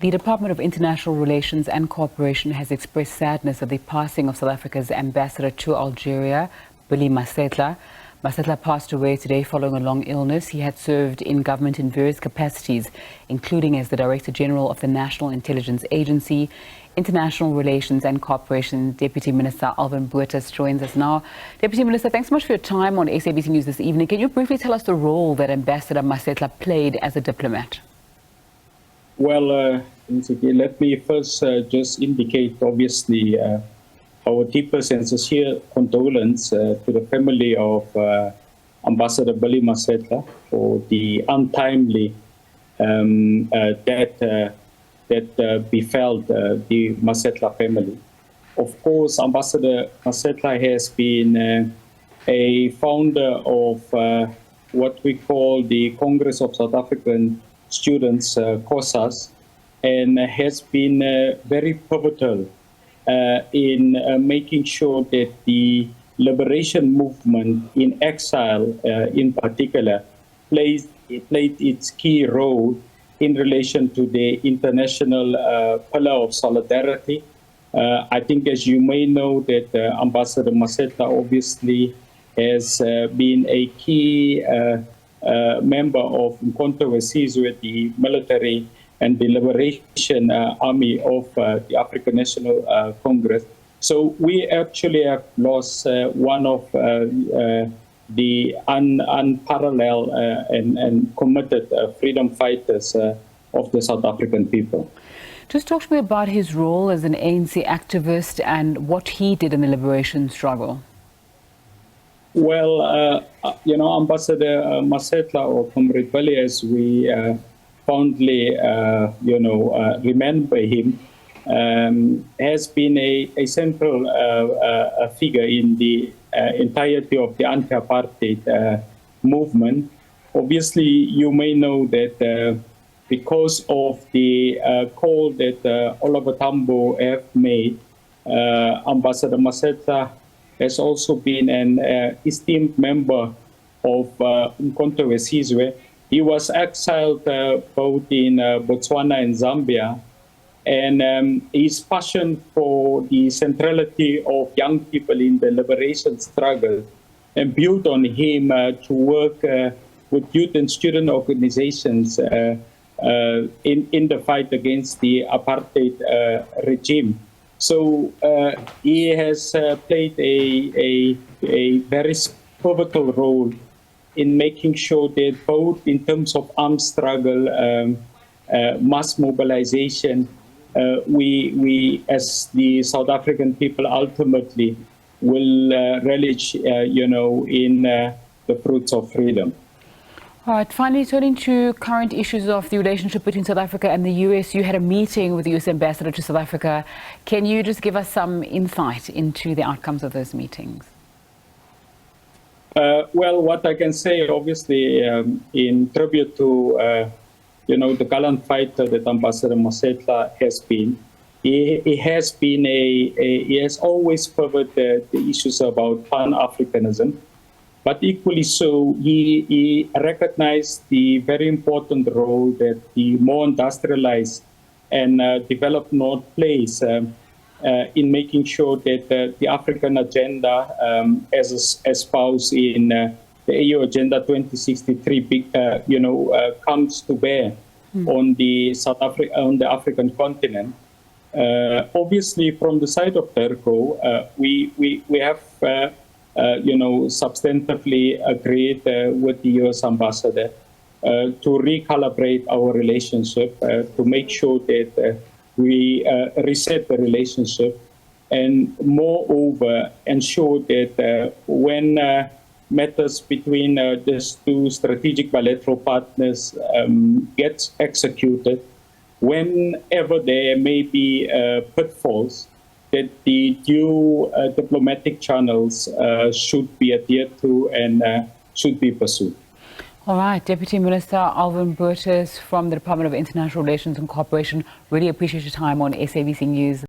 The Department of International Relations and Cooperation has expressed sadness at the passing of South Africa's ambassador to Algeria, Billy Masetlha. Masetlha passed away today following a long illness. He had served in government in various capacities, including as the Director General of the National Intelligence Agency. International Relations and Cooperation Deputy Minister Alvin Botes joins us now. Deputy Minister, thanks so much for your time on SABC News this evening. Can you briefly tell us the role that Ambassador Masetlha played as a diplomat? Well, let me first just indicate, obviously, our deepest and sincere condolence to the family of Ambassador Billy Masetlha for the untimely death that befell the Masetlha family. Of course, Ambassador Masetlha has been a founder of what we call the Congress of South African Students, COSAS, and has been very pivotal in making sure that the liberation movement in exile, in particular, played its key role in relation to the international pillar of solidarity. I think, as you may know, that Ambassador Masetlha obviously has been a key member of Mkhonto Wesizwe, the military and the liberation army of the African National Congress. So we actually have lost one of the unparalleled and committed freedom fighters of the South African people. Just talk to me about his role as an ANC activist and what he did in the liberation struggle. Well, Ambassador Masetlha, or Comrade Billy, as we fondly, remember him, has been a central figure in the entirety of the anti-apartheid movement. Obviously, you may know that because of the call that Oliver Tambo have made, Ambassador Masetlha has also been an esteemed member of Mkhonto Wesizwe. He was exiled both in Botswana and Zambia, and his passion for the centrality of young people in the liberation struggle imbued on him to work with youth and student organizations in the fight against the apartheid regime. So he has played a very pivotal role in making sure that both in terms of armed struggle, mass mobilization, we as the South African people ultimately will relish, in the fruits of freedom. All right, finally turning to current issues of the relationship between South Africa and the US. You had a meeting with the US ambassador to South Africa. Can you just give us some insight into the outcomes of those meetings? Well, what I can say, obviously, in tribute to, the gallant fighter that Ambassador Masetlha has been, he has always covered the issues about Pan-Africanism. But equally so, he recognized the very important role that the more industrialized and developed North plays in making sure that the African agenda, as espoused in the AU Agenda 2063, comes to bear on the African continent. Obviously, from the side of DIRCO, we have substantively agreed with the US ambassador to recalibrate our relationship, to make sure that we reset the relationship, and moreover ensure that when matters between these two strategic bilateral partners gets executed, whenever there may be pitfalls, that the due diplomatic channels should be adhered to and should be pursued. All right, Deputy Minister Alvin Botes from the Department of International Relations and Cooperation, really appreciate your time on SABC News.